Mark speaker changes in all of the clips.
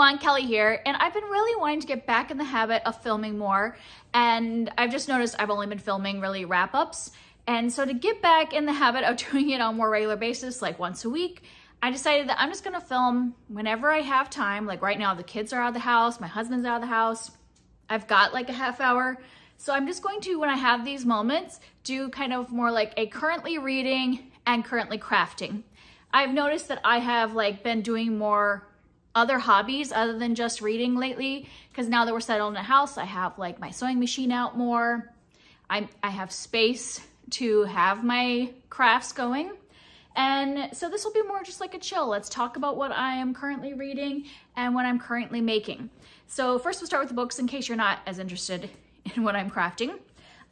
Speaker 1: everyone, Kelly here, and I've been really wanting to get back in the habit of filming more, and I've just noticed I've only been filming really wrap-ups, and so to get back in the habit of doing it on a more regular basis, like once a week, I decided that I'm just gonna film whenever I have time. Like right now, the kids are out of the house, my husband's out of the house, I've got like a half hour, so I'm just going to, when I have these moments, do kind of more like a currently reading and currently crafting. I've noticed that I have like been doing more other hobbies other than just reading lately, because now that we're settled in a house, I have like my sewing machine out more. I have space to have my crafts going. And so this will be more just like a chill. Let's talk about what I am currently reading and what I'm currently making. So first we'll start with the books in case you're not as interested in what I'm crafting.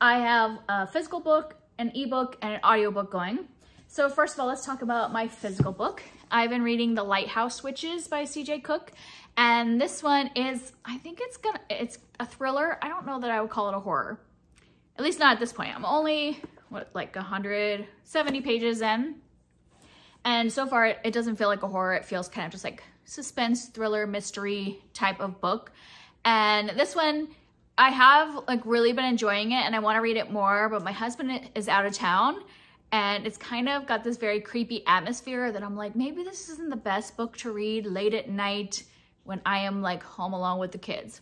Speaker 1: I have a physical book, an ebook, and an audiobook going. So first of all, let's talk about my physical book. I've been reading The Lighthouse Witches by C.J. Cook, and this one is, I think it's a thriller. I don't know that I would call it a horror, at least not at this point. I'm only, like 170 pages in, and so far it doesn't feel like a horror. It feels kind of just like suspense, thriller, mystery type of book. And this one, I have like really been enjoying it and I want to read it more, but my husband is out of town. And it's kind of got this very creepy atmosphere that I'm like, maybe this isn't the best book to read late at night when I am like home alone with the kids.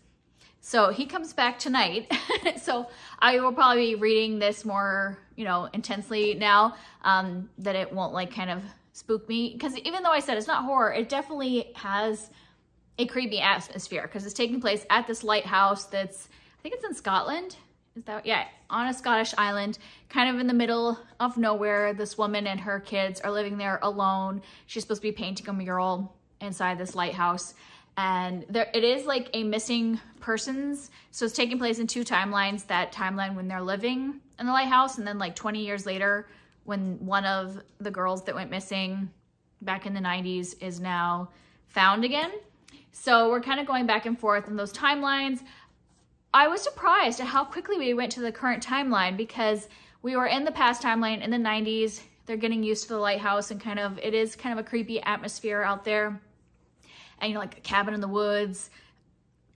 Speaker 1: So he comes back tonight. So I will probably be reading this more, you know, intensely now, that it won't like kind of spook me. Because even though I said it's not horror, it definitely has a creepy atmosphere because it's taking place at this lighthouse that's, I think it's in Scotland. Is that, yeah, on a Scottish island, kind of in the middle of nowhere. This woman and her kids are living there alone. She's supposed to be painting a mural inside this lighthouse. And there, it is like a missing persons. So it's taking place in two timelines. That timeline when they're living in the lighthouse, and then like 20 years later when one of the girls that went missing back in the 90s is now found again. So we're kind of going back and forth in those timelines. I was surprised at how quickly we went to the current timeline because we were in the past timeline in the 90s. They're getting used to the lighthouse and kind of, it is kind of a creepy atmosphere out there. And you know, like a cabin in the woods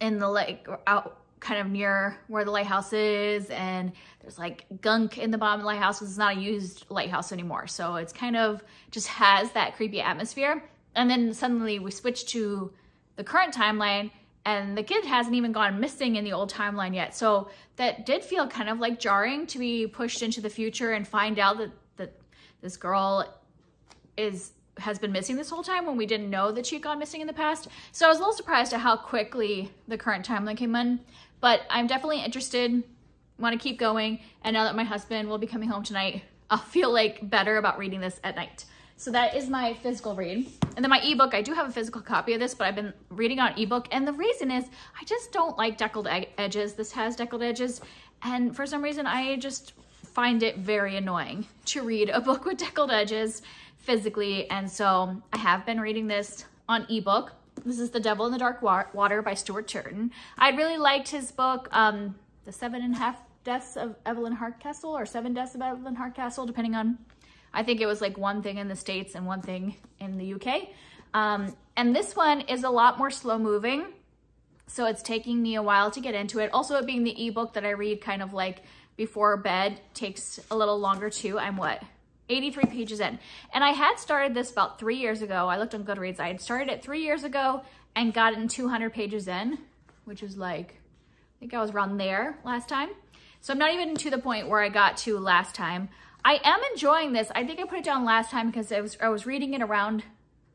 Speaker 1: in the lake, out kind of near where the lighthouse is. And there's like gunk in the bottom of the lighthouse because it's not a used lighthouse anymore. So it's kind of just has that creepy atmosphere. And then suddenly we switch to the current timeline and the kid hasn't even gone missing in the old timeline yet. So that did feel kind of like jarring to be pushed into the future and find out that this girl has been missing this whole time when we didn't know that she had gone missing in the past. So I was a little surprised at how quickly the current timeline came in, but I'm definitely interested, want to keep going. And now that my husband will be coming home tonight, I'll feel like better about reading this at night. So that is my physical read. And then my ebook, I do have a physical copy of this, but I've been reading on ebook. And the reason is I just don't like deckled edges. This has deckled edges. And for some reason, I just find it very annoying to read a book with deckled edges physically. And so I have been reading this on ebook. This is The Devil in the Dark Water by Stuart Turton. I really liked his book, The 7.5 Deaths of Evelyn Hardcastle, or 7 Deaths of Evelyn Hardcastle, depending on, I think it was like one thing in the States and one thing in the UK. And this one is a lot more slow moving. So it's taking me a while to get into it. Also, it being the ebook that I read kind of like before bed takes a little longer too. I'm 83 pages in. And I had started this about 3 years ago. I looked on Goodreads. I had started it 3 years ago and gotten 200 pages in, which is like, I think I was around there last time. So I'm not even to the point where I got to last time. I am enjoying this. I think I put it down last time because I was reading it around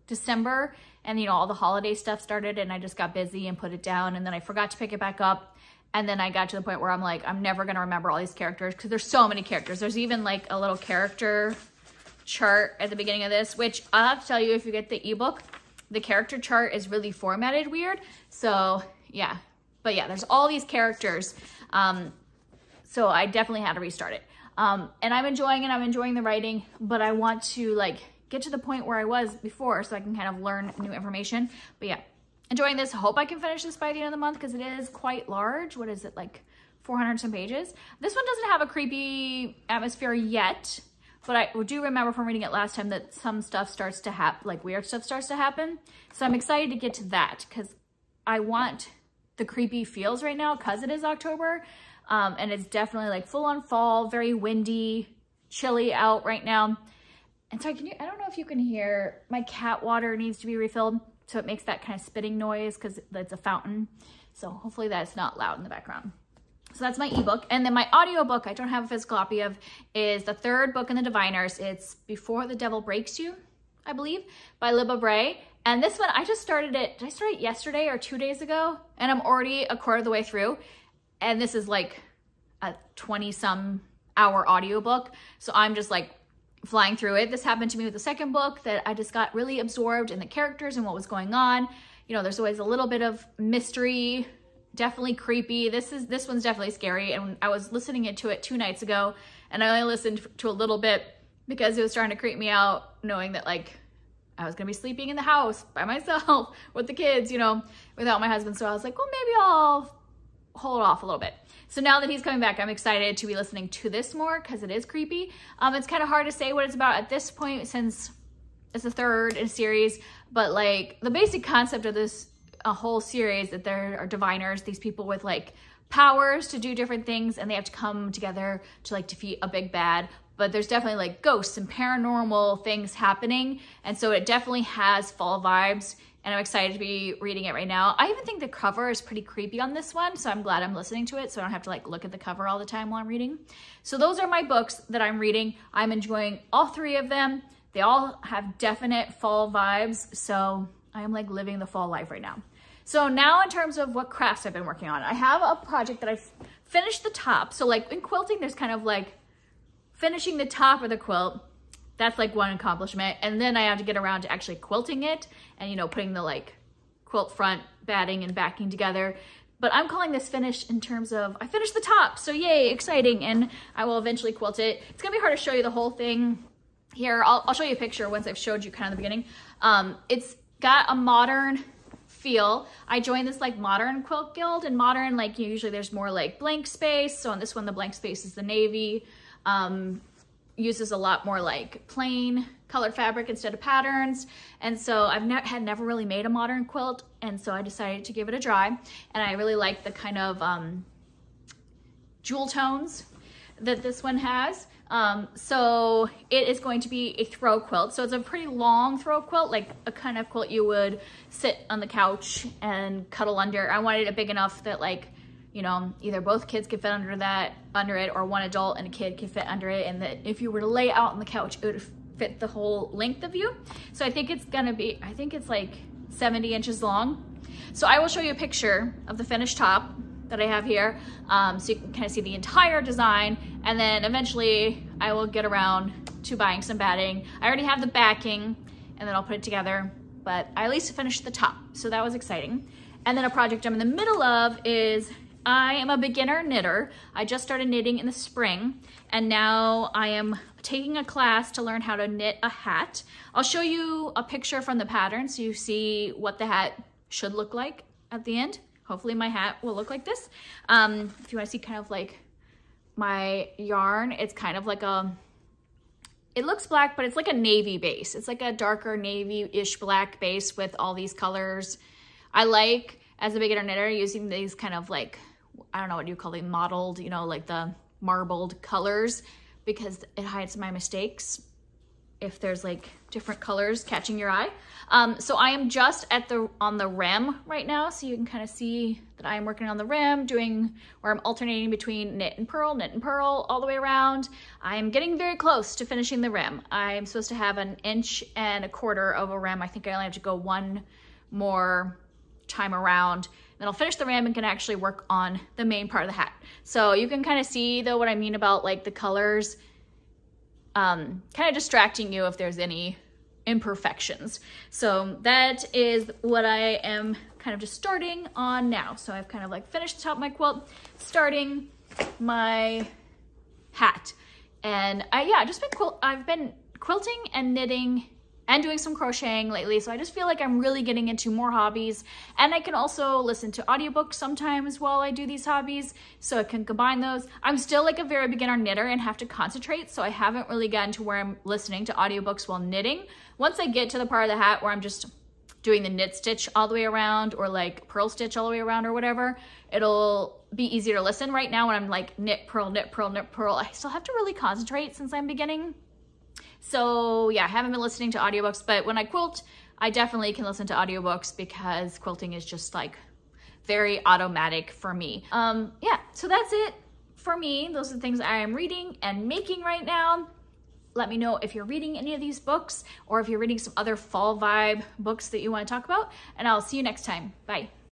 Speaker 1: December and, you know, all the holiday stuff started and I just got busy and put it down, and then I forgot to pick it back up. And then I got to the point where I'm like, I'm never going to remember all these characters because there's so many characters. There's even like a little character chart at the beginning of this, which I'll have to tell you, if you get the ebook, the character chart is really formatted weird. So yeah, but yeah, there's all these characters. So I definitely had to restart it. And I'm enjoying it. I'm enjoying the writing, but I want to like get to the point where I was before so I can kind of learn new information. But yeah, enjoying this. Hope I can finish this by the end of the month because it is quite large. What is it, like 400 some pages? This one doesn't have a creepy atmosphere yet, but I do remember from reading it last time that some stuff starts to happen, like weird stuff starts to happen. So I'm excited to get to that because I want the creepy feels right now because it is October. And it's definitely like full on fall, very windy, chilly out right now. And so I don't know if you can hear, my cat water needs to be refilled. So it makes that kind of spitting noise because it's a fountain. So hopefully that's not loud in the background. So that's my ebook. And then my audiobook, I don't have a physical copy of, is the third book in the Diviners. It's Before the Devil Breaks You, I believe, by Libba Bray. And this one, I just started it, did I start it yesterday or 2 days ago? And I'm already a quarter of the way through. And this is like a 20-some hour audiobook. So I'm just like flying through it. This happened to me with the second book, that I just got really absorbed in the characters and what was going on. You know, there's always a little bit of mystery, definitely creepy. This one's definitely scary. And I was listening to it 2 nights ago, and I only listened to a little bit because it was starting to creep me out, knowing that like I was gonna be sleeping in the house by myself with the kids, you know, without my husband. So I was like, well, maybe I'll hold off a little bit. So now that he's coming back, I'm excited to be listening to this more because it is creepy. It's kind of hard to say what it's about at this point since it's the third in a series, but like the basic concept of this whole series, that there are diviners, these people with like powers to do different things, and they have to come together to like defeat a big bad. But there's definitely like ghosts and paranormal things happening. And so it definitely has fall vibes, and I'm excited to be reading it right now. I even think the cover is pretty creepy on this one, so I'm glad I'm listening to it so I don't have to like look at the cover all the time while I'm reading. So those are my books that I'm reading. I'm enjoying all 3 of them. They all have definite fall vibes, so I am like living the fall life right now. So now in terms of what crafts I've been working on, I have a project that I've finished the top. So like in quilting, there's kind of like finishing the top of the quilt. That's like one accomplishment. And then I have to get around to actually quilting it and, you know, putting the like quilt front batting and backing together. But I'm calling this finished in terms of I finished the top. So yay, exciting. And I will eventually quilt it. It's gonna be hard to show you the whole thing here. I'll show you a picture once I've showed you kind of the beginning. It's got a modern feel. I joined this like modern quilt guild, and modern, like usually there's more like blank space. So on this one, the blank space is the navy. Uses a lot more like plain colored fabric instead of patterns. And so I've never really made a modern quilt. And so I decided to give it a try. And I really like the kind of jewel tones that this one has. So it is going to be a throw quilt. So it's a pretty long throw quilt, like a kind of quilt you would sit on the couch and cuddle under. I wanted it big enough that like, you know, either both kids could fit under it, or one adult and a kid could fit under it. And that if you were to lay out on the couch, it would fit the whole length of you. So I think it's gonna be, I think it's like 70 inches long. So I will show you a picture of the finished top that I have here. So you can kind of see the entire design. And then eventually I will get around to buying some batting. I already have the backing, and then I'll put it together, but I at least finished the top. So that was exciting. And then a project I'm in the middle of is, I am a beginner knitter. I just started knitting in the spring, and now I am taking a class to learn how to knit a hat. I'll show you a picture from the pattern so you see what the hat should look like at the end. Hopefully my hat will look like this. If you want to see kind of like my yarn, it's kind of like it looks black, but it's like a navy base. It's like a darker navy-ish black base with all these colors. I like, as a beginner knitter, using these kind of like, I don't know what you call them, mottled, you know, like the marbled colors, because it hides my mistakes if there's like different colors catching your eye. So I am just on the rim right now, so you can kind of see that I am working on the rim, where I'm alternating between knit and purl all the way around. I'm getting very close to finishing the rim. I'm supposed to have 1.25 inches of a rim. I think I only have to go one more time around. Then I'll finish the rim and can actually work on the main part of the hat. So you can kind of see though what I mean about like the colors, kind of distracting you if there's any imperfections. So that is what I am kind of just starting on now. So I've kind of like finished the top of my quilt, starting my hat. And I've been quilting and knitting and doing some crocheting lately. So I just feel like I'm really getting into more hobbies, and I can also listen to audiobooks sometimes while I do these hobbies. So I can combine those. I'm still like a very beginner knitter and have to concentrate. So I haven't really gotten to where I'm listening to audiobooks while knitting. Once I get to the part of the hat where I'm just doing the knit stitch all the way around or like purl stitch all the way around or whatever, it'll be easier to listen. Right now when I'm like knit, purl, knit, purl, knit, purl, I still have to really concentrate since I'm beginning. So yeah, I haven't been listening to audiobooks, but when I quilt, I definitely can listen to audiobooks because quilting is just like very automatic for me. Yeah, so that's it for me. Those are the things I am reading and making right now. Let me know if you're reading any of these books or if you're reading some other fall vibe books that you want to talk about, and I'll see you next time. Bye.